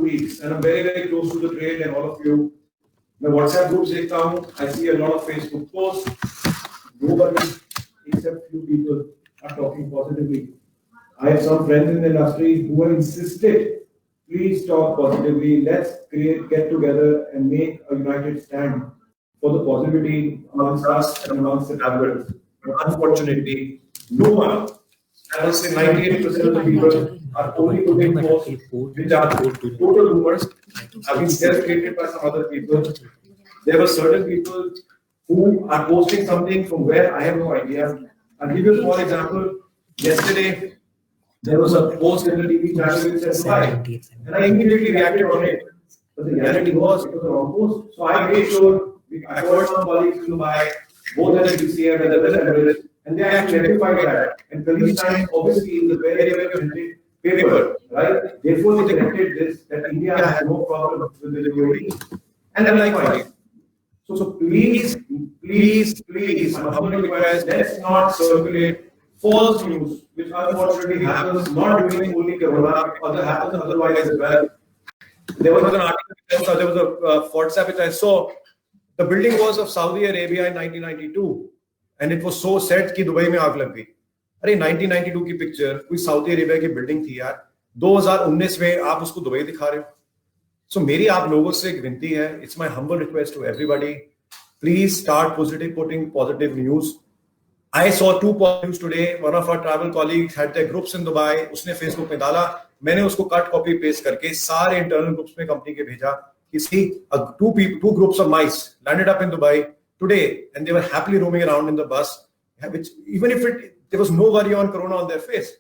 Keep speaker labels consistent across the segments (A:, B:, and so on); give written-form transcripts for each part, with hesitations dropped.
A: weeks, and I'm very, very close to the trade and all of you. My WhatsApp groups देखता हूँ, I see a lot of Facebook posts. Nobody except few people are talking positively. I have some friends in the industry who have insisted, please talk positively. Let's get together and make a united stand for the positivity amongst us and amongst the travelers. But unfortunately, no one, I would say 98% of the people are only putting posts which are total rumors, have been created by some other people. There were certain people who are posting something from where I have no idea. I'll give you a small example. Yesterday, there was a post in the TV channel which said Dubai, and I immediately reacted on it. But the reality was it was a wrong post. So I made sure I called some colleagues in Dubai, both at the DCF and the other analysts, and they actually rectified that. And Police Times obviously is a very, very authentic paper, right? Therefore, they corrected this that India has no problem with the DOD. And then likewise. So please, my humble request, let's not circulate false news, which unfortunately happens not during only Corona, but happens otherwise as well. There was an article, there was a WhatsApp which I saw. The building was of Saudi Arabia in 1992, and it was so said कि Dubai में आग लग गई. अरे 1992 की picture कोई Saudi Arabia की building थी यार. 2019 में आप उसको दुबई दिखा रहे हो. So मेरी आप लोगों से एक विनती है. It's my humble request to everybody. Please start putting positive news. I saw 2 news today. One of our travel colleagues had their groups in Dubai. उसने Facebook में डाला. मैंने उसको cut copy paste करके सारे internal groups में company के भेजा. You see, two groups of mice landed up in Dubai today, and they were happily roaming around in the bus, which even if there was no worry on Corona on their face.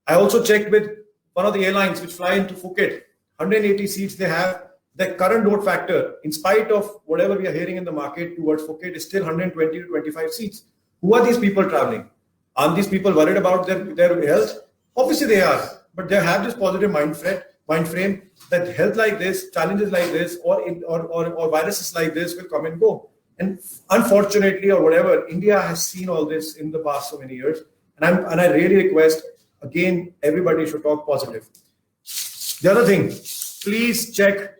A: I also checked with one of the airlines which fly into Phuket. 180 seats they have. The current load factor, in spite of whatever we are hearing in the market towards Phuket, is still 120 to 25 seats. Who are these people traveling? Aren't these people worried about their health? Obviously they are, but they have this positive mind frame that health like this, challenges like this, or viruses like this will come and go. And unfortunately, or whatever, India has seen all this in the past so many years. And I really request, again, everybody should talk positive. The other thing, please check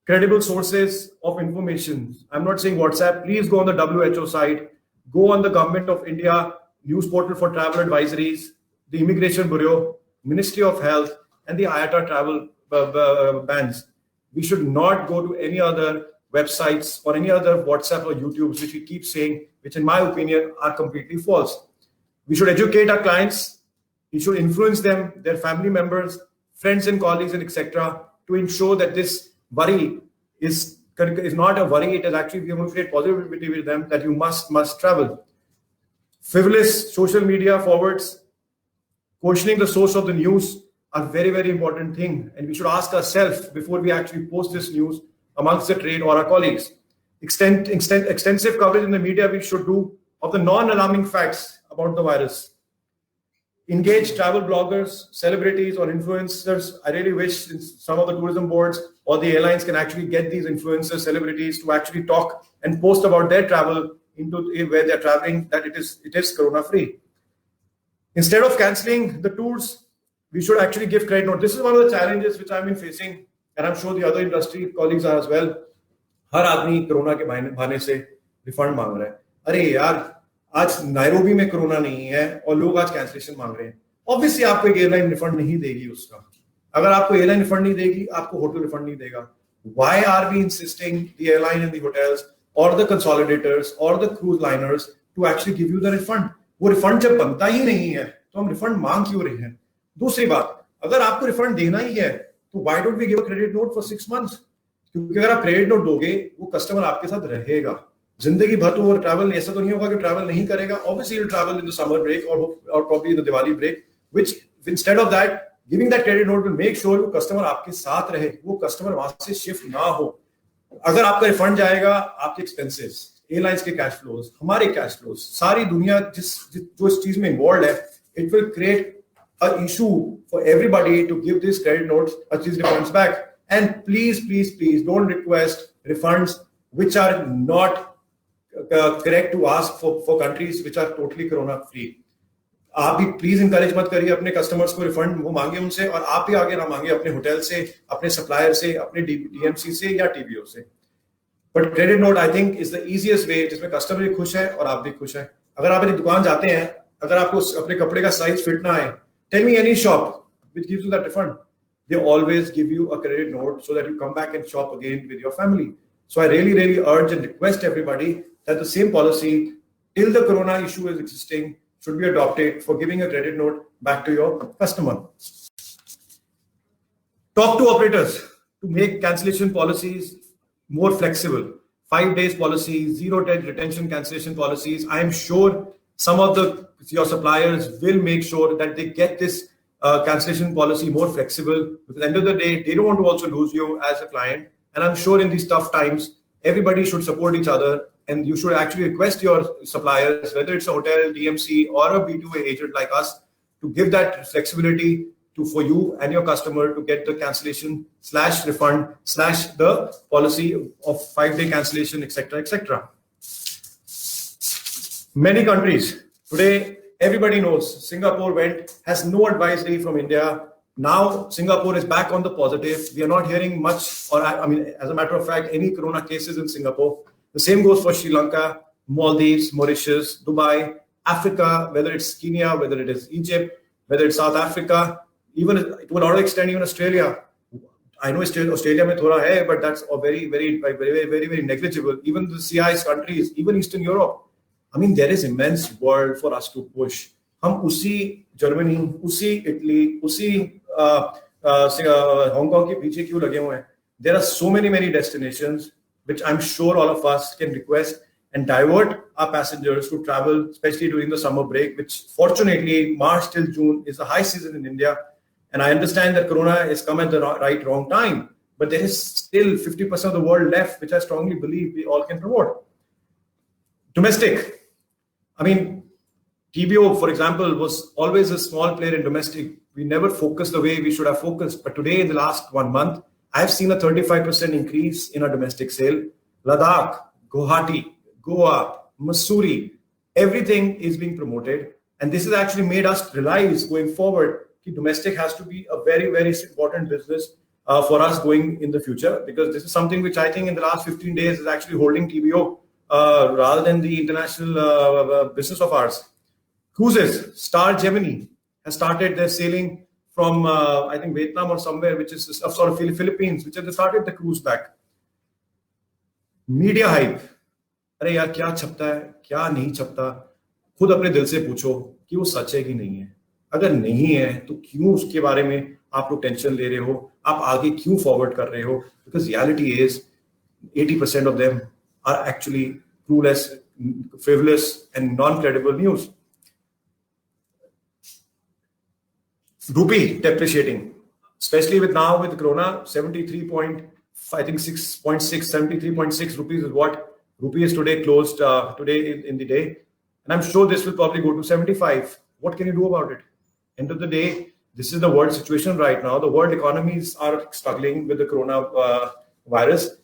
A: credible sources of information. I'm not saying WhatsApp. Please go on the WHO site. Go on the Government of India news portal for travel advisories, the Immigration Bureau, Ministry of Health, and the IATA travel bans. We should not go to any other websites or any other WhatsApp or YouTube, which we keep saying, which in my opinion are completely false. We should educate our clients. We should influence them, their family members, friends and colleagues, and etc., to ensure that this worry is not a worry. It is actually going to create positivity with them that you must travel. Frivolous social media forwards, questioning the source of the news are very, very important thing. And we should ask ourselves before we actually post this news amongst the trade or our colleagues. Extensive coverage in the media we should do of the non-alarming facts about the virus. Engage travel bloggers, celebrities, or influencers. I really wish some of the tourism boards or the airlines can actually get these influencers, celebrities to actually talk and post about their travel into where they're traveling, that it is corona-free. Instead of cancelling the tours, we should actually give credit note. This is one of the challenges which I've been facing, and I'm sure the other industry colleagues are as well. हर आदमी corona के बहाने से refund मांग रहा है. अरे यार, आज नायरोबी में कोरोना नहीं है और लोग आज कैंसिलेशन मांग रहे हैं. ऑब्वियसली आपको एक एयरलाइन रिफंड नहीं देगी उसका. अगर आपको एयरलाइन रिफंड नहीं देगी, आपको होटल रिफंड नहीं देगा. Why are we insisting the airline and the hotels or the consolidators or the cruise liners to actually give you the refund? वो रिफंड जब बनता ही नहीं है तो हम रिफंड मांग क्यों रहे हैं? दूसरी बात, अगर आपको रिफंड देना ही है तो why don't we give a credit note for 6 months? क्योंकि अगर आप क्रेडिट नोट दोगे, वो कस्टमर आपके साथ रहेगा जिंदगी भर. तो वो ट्रैवल ऐसा तो नहीं होगा कि ट्रैवल नहीं करेगा. Obviously you'll travel in the summer break or probably in the Diwali break, which instead of that giving that credit note will make sure वो कस्टमर आपके साथ रहे, वो कस्टमर वहां से शिफ्ट ना हो. अगर आपका रिफंड जाएगा, आपके एक्सपेंसेस, एयरलाइंस के कैश फ्लोज, हमारे कैश फ्लोज, सारी दुनिया जो इस चीज में इन्वॉल्व है, it will create an issue for everybody to give these credit notes or these refunds back. And please don't request refunds which are not correct to ask for countries which are totally corona free. आप भी please encourage मत करिए अपने customers को refund वो मांगे उनसे, और आप भी आगे ना मांगे अपने होटल से, अपने सप्लायर से, अपने डीएमसी से या टीबीओ से। But credit note I think is the easiest way, जिसमें कस्टमर भी खुश है और आप भी खुश है। अगर आप एक दुकान जाते हैं, अगर आपको अपने कपड़े का साइज फिट ना आए, tell me any shop which gives you that refund. They always give you a credit note so that you come back and shop again with your family. So I really urge and request everybody that the same policy, till the corona issue is existing, should be adopted for giving a credit note back to your customer. Talk to operators to make cancellation policies more flexible. 5 days policy, 0 day retention cancellation policies. I am sure some of your suppliers will make sure that they get this cancellation policy more flexible, because at the end of the day, they don't want to also lose you as a client. And I'm sure in these tough times, everybody should support each other, and you should actually request your suppliers, whether it's a hotel, DMC, or a B2A agent like us, to give that flexibility for you and your customer to get the cancellation / refund / the policy of 5-day cancellation, etc. Many countries today, everybody knows Singapore has no advisory from India. Now Singapore is back on the positive. We are not hearing much, or I mean, as a matter of fact, any corona cases in Singapore. The same goes for Sri Lanka, Maldives, Mauritius, Dubai, Africa, whether it's Kenya, whether it is Egypt, whether it's South Africa, even to a lot of extent, even Australia. I know Australia mein thoda hai, but that's very negligible. Even the CIS countries, even Eastern Europe. I mean, there is immense world for us to push. हम उसी Germany, उसी Italy, उसी Hong Kong के पीछे क्यों लगे हुए हैं? There are so many destinations which I'm sure all of us can request and divert our passengers to travel, especially during the summer break, which fortunately March till June is the high season in India. And I understand that Corona has come at the wrong time, but there is still 50% of the world left, which I strongly believe we all can promote. Domestic. I mean, TBO, for example, was always a small player in domestic. We never focused the way we should have focused. But today, in the last 1 month, I've seen a 35% increase in our domestic sale. Ladakh, Guwahati, Goa, Mussoorie, everything is being promoted. And this has actually made us realize going forward that domestic has to be a very important business for us going in the future. Because this is something which I think in the last 15 days is actually holding TBO rather than the international business of ours. Cruises, Star Gemini has started their sailing from I think Vietnam or somewhere, which is sort of Philippines, which have started the cruise back. Media hype. अरे यार क्या छपता है, क्या नहीं छपता, खुद अपने दिल से पूछो कि वो सच है कि नहीं है। अगर नहीं है तो क्यों उसके बारे में आप लोग टेंशन ले रहे हो, आप आगे क्यों फॉरवर्ड कर रहे हो? Because reality is 80% of them are actually clueless, frivolous, and non-credible news. Rupee depreciating, especially with the corona, 73.6 rupees is what rupee is today, closed today in the day. And I'm sure this will probably go to 75. What can you do about it? End of the day, this is the world situation right now. The world economies are struggling with the corona virus.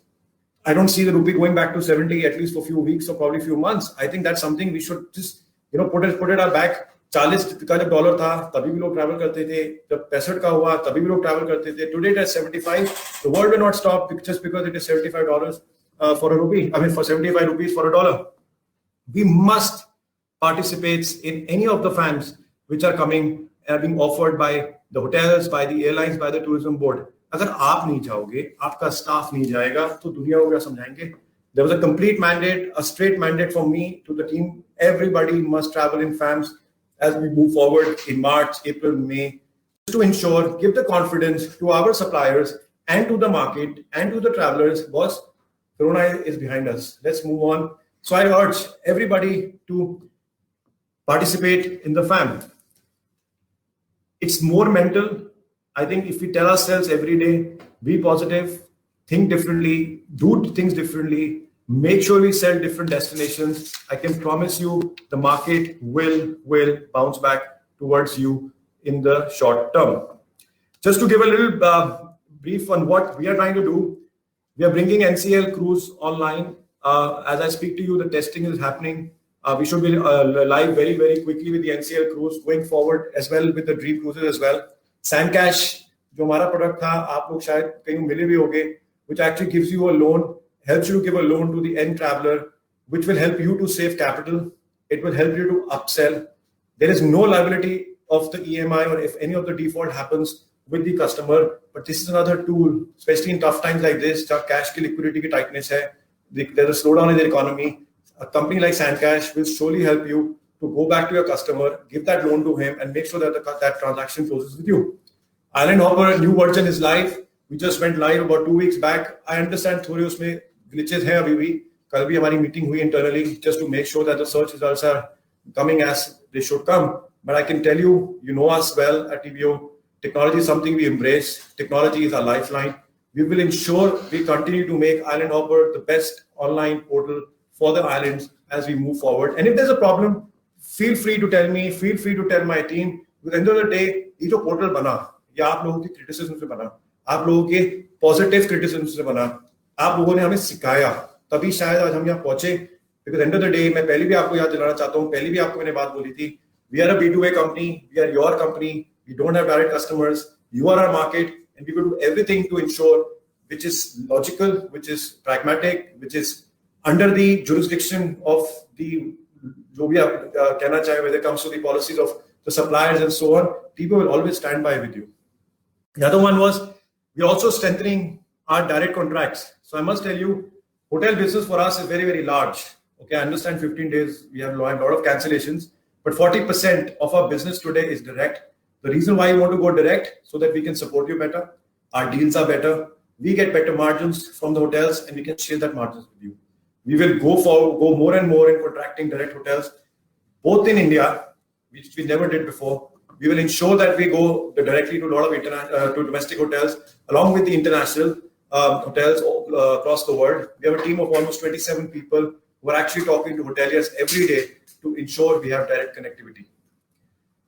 A: I don't see the rupee going back to 70 at least for a few weeks or probably a few months. I think that's something we should just put it our back. 40 का जब dollar था तभी भी लोग travel करते थे, जब 65 का हुआ तभी भी लोग ट्रैवल करते थे. Today it is 75. The world will not stop just because it is $75 for a rupee. I mean, for 75 rupees for a dollar. We must participate in any of the fans which are coming and being offered by the hotels, by the airlines, by the tourism board. अगर आप नहीं जाओगे, आपका staff नहीं जाएगा, तो दुनिया को क्या समझाएंगे? There was a complete mandate, a straight mandate from me to the team. Everybody must travel in FAMs as we move forward in March, April, May, to ensure, give the confidence to our suppliers and to the market and to the travelers. Boss, Corona is behind us. Let's move on. So I urge everybody to participate in the FAM. It's more mental. I think if we tell ourselves every day, be positive, think differently, do things differently, make sure we sell different destinations, I can promise you the market will bounce back towards you in the short term. Just to give a little brief on what we are trying to do, we are bringing NCL Cruise online. As I speak to you, the testing is happening. We should be live very, very quickly with the NCL cruise going forward as well with the Dream Cruises as well. Sandcash, जो हमारा product था, आप लोग शायद कहीं मिले भी होंगे, which actually gives you a loan, helps you to give a loan to the end traveler, which will help you to save capital. It will help you to upsell. There is no liability of the EMI or if any of the default happens with the customer, but this is another tool, especially in tough times like this, जब cash की liquidity की tightness है, there's a slowdown in the economy. A company like Sandcash will surely help you to go back to your customer, give that loan to him, and make sure that that transaction closes with you. Island Hopper new version is live. We just went live about 2 weeks back. I understand थोड़े उसमें glitches हैं अभी भी. कल भी हमारी meeting हुई internally just to make sure that the search results are coming as they should come. But I can tell you, you know us well at TBO. Technology is something we embrace. Technology is our lifeline. We will ensure we continue to make Island Hopper the best online portal for the islands as we move forward. And if there's a problem, feel free to tell me, feel free to tell my team. At the end of the day, ये जो portal बना, ये आप लोगों की criticism से बना, आप लोगों के positive criticism से बना, आप लोगों ने हमें सिखाया, तभी शायद आज हम यहाँ पहुंचे. Because at the end of the day, मैं पहले भी आपको याद दिलाना चाहता हूँ, पहले भी आपको मैंने बात बोली थी. We are a B2A company, we are your company, we don't have direct customers, you are our market, and we will do everything to ensure which is logical, which is pragmatic, which is under the jurisdiction of the जो भी आप कहना चाहे, when it comes to the policies of the suppliers and so on, TBO will always stand by with you. The other one was we're also strengthening our direct contracts. So I must tell you, hotel business for us is very, very large. Okay, I understand 15 days, we have a lot of cancellations, but 40% of our business today is direct. The reason why you want to go direct, so that we can support you better, our deals are better, we get better margins from the hotels, and we can share that margins with you. We will go more and more in contracting direct hotels, both in India, which we never did before. We will ensure that we go directly to a lot of to domestic hotels, along with the international hotels across the world. We have a team of almost 27 people who are actually talking to hoteliers every day to ensure we have direct connectivity.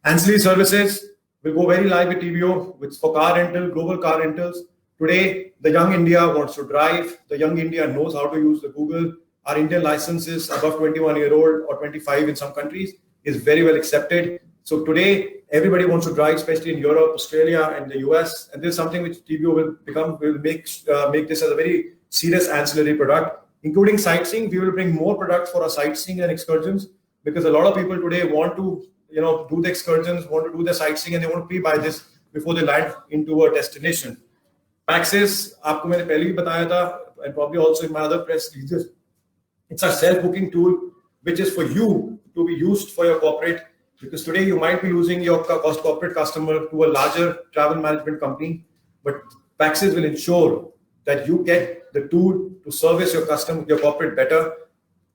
A: Ancillary services will go very live with TBO, which for car rental, global car rentals. Today, the young India wants to drive. The young India knows how to use the Google. Our Indian licenses above 21-year-old or 25 in some countries is very well accepted. So today, everybody wants to drive, especially in Europe, Australia, and the US. And this is something which TBO will make this as a very serious ancillary product, including sightseeing. We will bring more products for our sightseeing and excursions because a lot of people today want to, do the excursions, want to do the sightseeing, and they want to pre-buy this before they land into a destination. Paxes, आपको मैंने पहले भी बताया था, and probably also in my other press releases. It's a self-booking tool which is for you to be used for your corporate, because today you might be losing your corporate customer to a larger travel management company, but Paxes will ensure that you get the tool to service your corporate better.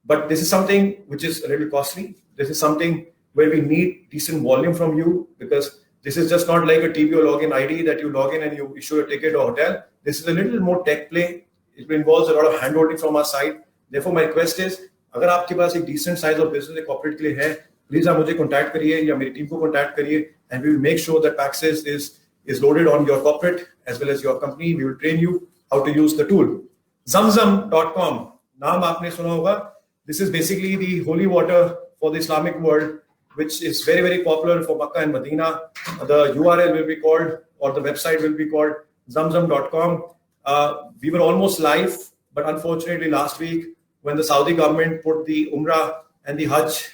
A: But this is something which is a little costly. This is something where we need decent volume from you, because this is just not like a TBO login ID that you log in and you issue a ticket or hotel. This is a little more tech play. It involves a lot of handholding from our side. Therefore, my request is, अगर आपके पास एक decent size of business एक corporate के लिए है, please आप मुझे contact करिए या मेरी team को contact करिए, and we will make sure that Paxes is loaded on your corporate as well as your company. We will train you how to use the tool. Zamzam.com, नाम आपने सुना होगा. This is basically the holy water for the Islamic world, which is very, very popular for Makkah and Medina. The URL will be called, or the website will be called Zamzam.com. We were almost live, but unfortunately last week, when the Saudi government put the Umrah and the Hajj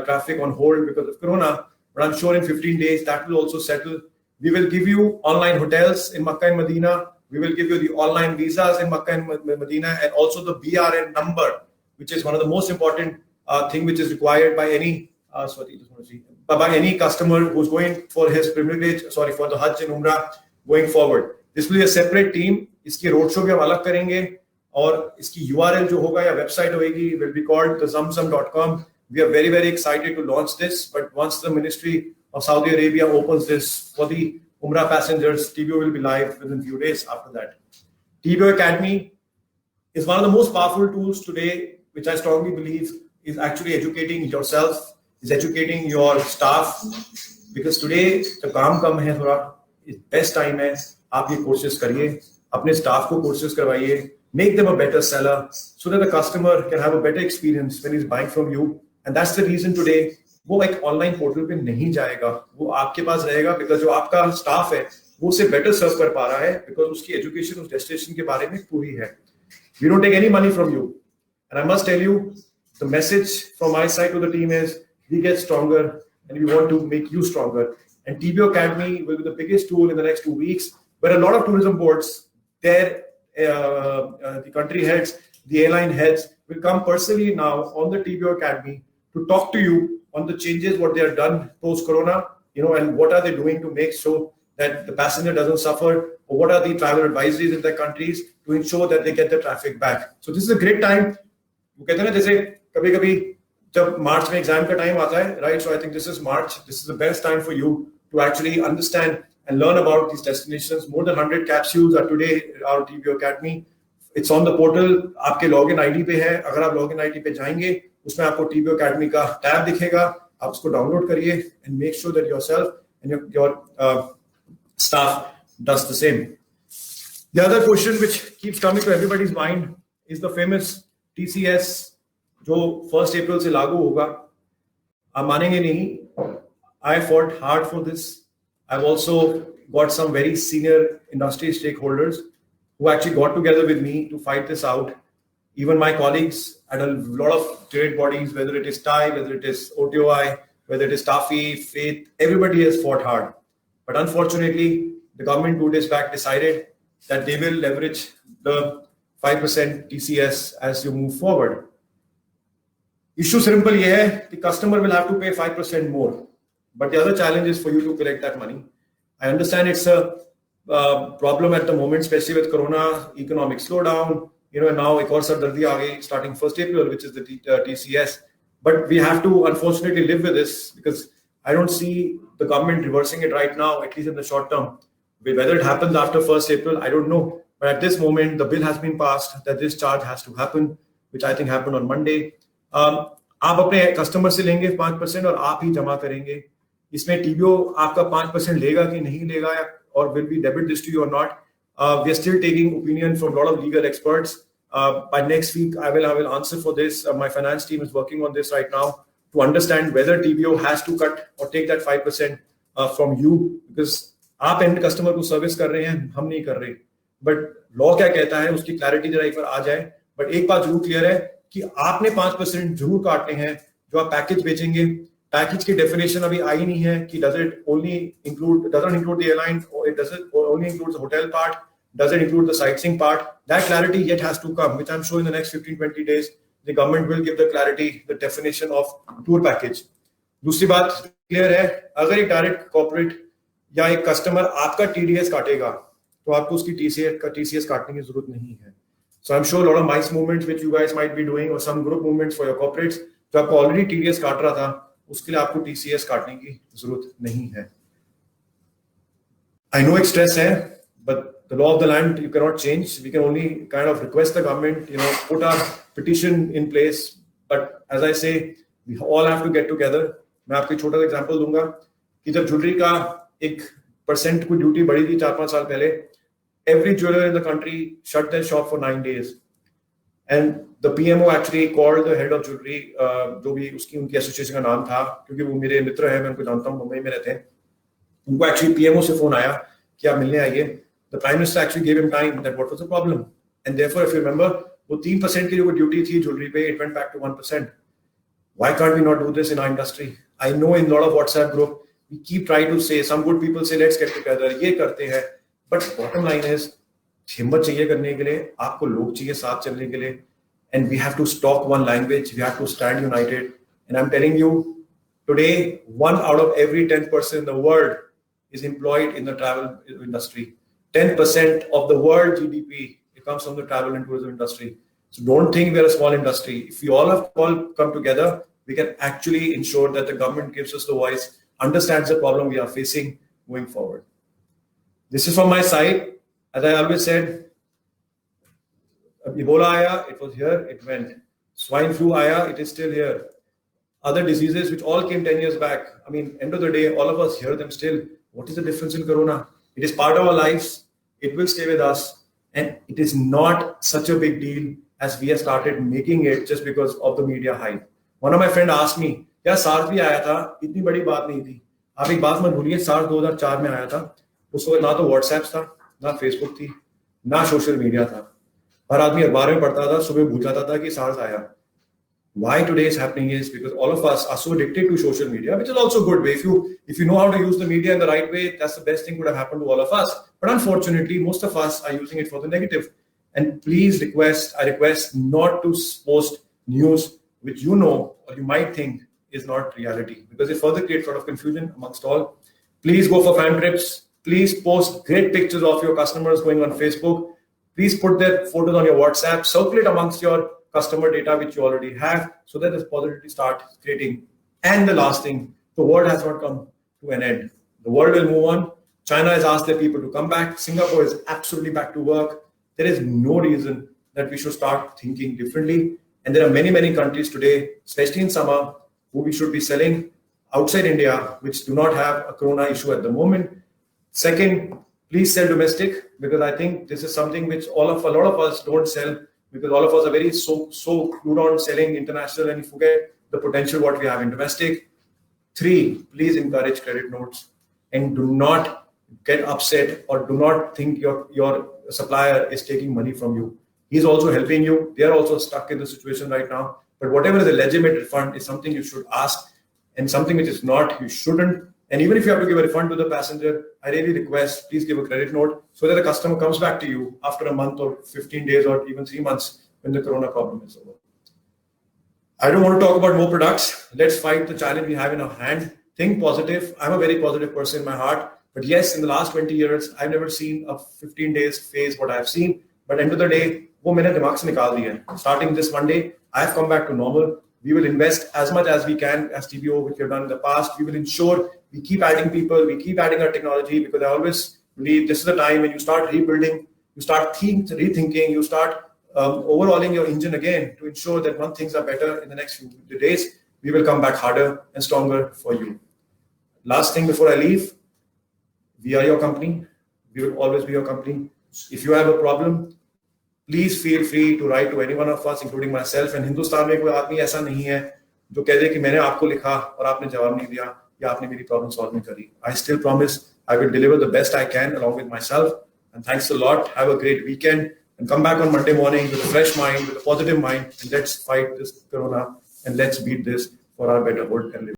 A: traffic on hold because of Corona, but I'm sure in 15 days that will also settle. We will give you online hotels in Makkah and Medina. We will give you the online visas in Makkah and Medina, and also the BRN number, which is one of the most important thing which is required by any by any customer who's going for his for the Hajj and Umrah going forward. This will be a separate team. इसकी road show भी हम अलग करेंगे, और इसकी URL जो होगा या website होगी will be called the zamzam.com. We are very, very excited to launch this, but once the Ministry of Saudi Arabia opens this for the Umrah passengers, TBO will be live within a few days after that. TBO Academy is one of the most powerful tools today, which I strongly believe is actually educating yourself, is educating your staff, because today the काम कम है थोड़ा, best time है आप ये courses करिए, अपने staff को courses करवाइए, make them a better seller so that the customer can have a better experience when he's buying from you, and that's the reason today वो एक ऑनलाइन पोर्टल पे नहीं जाएगा, वो आपके पास रहेगा बिकॉज जो आपका स्टाफ है वो उसे बेटर सर्व कर पा रहा है बिकॉज उसकी एजुकेशन उस डेस्टिनेशन के बारे में पूरी है. We don't take any money from you, and I must tell you, the message from my side to the team is we get stronger and we want to make you stronger. And TBO Academy will be the biggest tool in the next 2 weeks, where a lot of tourism boards, the country heads, the airline heads will come personally now on the TBO Academy to talk to you on the changes, what they have done post-corona, and what are they doing to make sure that the passenger doesn't suffer, or what are the travel advisories in their countries to ensure that they get the traffic back. So this is a great time. वो कहते हैं ना जैसे कभी-कभी जब मार्च में exam का time आता है, right? So I think this is March. This is the best time for you to actually understand and learn about these destinations. More than 100 capsules are today our TBO Academy. It's on the portal. आपके login ID पे है. अगर आप login ID पे जाएंगे, उसमें आपको TBO Academy का tab दिखेगा. आप उसको डाउनलोड करिए and make sure that yourself and your staff does the same. The other question which keeps coming to everybody's mind is the famous TCS जो 1st April से लागू होगा. आप मानेंगे नहीं, I fought hard for this. I've also got some very senior industry stakeholders who actually got together with me to fight this out. Even my colleagues at a lot of trade bodies, whether it is TIE, whether it is OTOI, whether it is TAFE, FAITH, everybody has fought hard. But unfortunately, the government 2 days back decided that they will leverage the 5% TCS as you move forward. Issue simple ये है, the customer will have to pay 5% more. But the other challenge is for you to collect that money. I understand it's a problem at the moment, especially with Corona, economic slowdown, and now एक और सरदर्दी आ गई starting 1st April, which is the TCS. But we have to unfortunately live with this because I don't see the government reversing it right now, at least in the short term. Whether it happens after 1st April, I don't know. But at this moment, the bill has been passed that this charge has to happen, which I think happened on Monday. आप अपने customer से लेंगे 5% और आप ही जमा करेंगे. इसमें TBO आपका 5% लेगा कि नहीं लेगा, or will we debit this to you or not? We are still taking opinion from a lot of legal experts. By next week, I will answer for this. My finance team is working on this right now to understand whether TBO has to cut or take that 5% from you, because आप and customer को service कर रहे हैं, हम नहीं कर रहे. But law क्या कहता है उसकी क्लैरिटी जरा एक बार आ जाए. बट एक बात जरूर क्लियर है कि आपने 5% जरूर काटने हैं जो आप पैकेज बेचेंगे. पैकेज की डेफिनेशन अभी आई नहीं है कि doesn't include the airline, or it doesn't only include the hotel part, does it include the sightseeing part? That clarity yet has to come, which I'm sure in the next 15-20 days the government will give the clarity, the definition of tour package. दूसरी बात clear है, अगर एक direct corporate या एक customer आपका TDS काटेगा तो आपको उसकी TCS काटने की जरूरत नहीं है. So I'm sure a lot of MICE movements which you guys might be doing, or some group movements for your corporates, जो आपको already TDS काट रहा था, उसके लिए आपको TCS काटने की जरूरत नहीं है. I know it's stress है, but the law of the land you cannot change. We can only kind of request the government, put our petition in place. But as I say, we all have to get together. मैं आपको छोटा सा example दूंगा कि जब jewellery का 1% को duty बढ़ी थी 4-5 साल पहले, every jeweler in the country shut their shop for 9 days, and the PMO actually called the head of jewelry, जो भी उनकी एसोसिएशन का नाम था, क्योंकि वो मेरे मित्र हैं, मैं उनको जानता हूँ, मुंबई में रहते हैं. उनको एक्चुअली PMO से फोन आया कि आप मिलने आइए. The Prime Minister actually gave him time that what was the problem, and therefore if you remember वो 3% की जो ड्यूटी थी ज्वेलरी पे, it went back to 1%. Why can't we not do this in our industry? I know in a lot of WhatsApp group we keep trying to say, some good people say let's get together, ये करते हैं, but bottom line is हिम्मत चाहिए करने के लिए, आपको लोग चाहिए साथ चलने के लिए, and we have to talk one language, we have to stand united. And I'm telling you, today 1 out of every 10 person in the world is employed in the travel industry. 10% of the world GDP, it comes from the travel and tourism industry. So don't think we're a small industry. If we all have come together, we can actually ensure that the government gives us the voice, understands the problem we are facing going forward. This is from my side. As I always said, Ebola aaya, it was here, it went. Swine flu aaya, it is still here. Other diseases which all came 10 years back. I mean, end of the day, all of us hear them still. What is the difference in Corona? It is part of our lives. It will stay with us. And it is not such a big deal as we have started making it just because of the media hype. One of my friend asked me, यार SARS भी आया था, इतनी बड़ी बात नहीं थी. आप एक बात मत भूलिए, SARS 2004 में आया था. उस वक्त ना तो WhatsApp था, ना Facebook थी, ना सोशल मीडिया था. हर आदमी अखबार में पढ़ता था, सुबह भूल जाता था कि SARS आया. Why today is happening is because all of us are so addicted to social media, which is also good way. If you know how to use the media in the right way, that's the best thing could have happened to all of us. But unfortunately, most of us are using it for the negative. And please I request not to post news which you know or you might think is not reality, because it further creates sort of confusion amongst all. Please go for fan trips. Please post great pictures of your customers going on Facebook. Please put their photos on your WhatsApp. Circulate amongst your customer data which you already have, so that this positivity start creating. And the last thing, the world has not come to an end. The world will move on. China has asked their people to come back. Singapore is absolutely back to work. There is no reason that we should start thinking differently. And there are many, many countries today, especially in summer, who we should be selling outside India, which do not have a corona issue at the moment. Second, please sell domestic, because I think this is something which a lot of us don't sell, because all of us are very so glued on selling international and you forget the potential what we have in domestic. 3, please encourage credit notes and do not get upset or do not think your supplier is taking money from you. He's also helping you. They are also stuck in the situation right now. But whatever is a legitimate refund is something you should ask, and something which is not, you shouldn't. And even if you have to give a refund to the passenger, I really request, please give a credit note so that the customer comes back to you after a month or 15 days or even 3 months when the corona problem is over. I don't want to talk about more products. Let's fight the challenge we have in our hand. Think positive. I'm a very positive person in my heart. But yes, in the last 20 years, I've never seen a 15 days phase what I've seen. But end of the day, वो मैंने दिमाग से निकाल दिया है. Starting this Monday, I've come back to normal. We will invest as much as we can as TBO, which we have done in the past. We will ensure we keep adding people, we keep adding our technology, because I always believe this is the time when you start rebuilding, you start rethinking, you start overhauling your engine again to ensure that when things are better in the next few days, we will come back harder and stronger for you. Last thing before I leave, we are your company. We will always be your company. If you have a problem, please feel free to write to any one of us, including myself. And Hindustan में कोई आदमी ऐसा नहीं है जो कह दे कि मैंने आपको लिखा और आपने जवाब नहीं दिया या आपने मेरी प्रॉब्लम सॉल्व नहीं करी. I still promise I will deliver the best I can along with myself. And thanks a lot. Have a great weekend and come back on Monday morning with a fresh mind, with a positive mind, and let's fight this corona and let's beat this for our better world and live.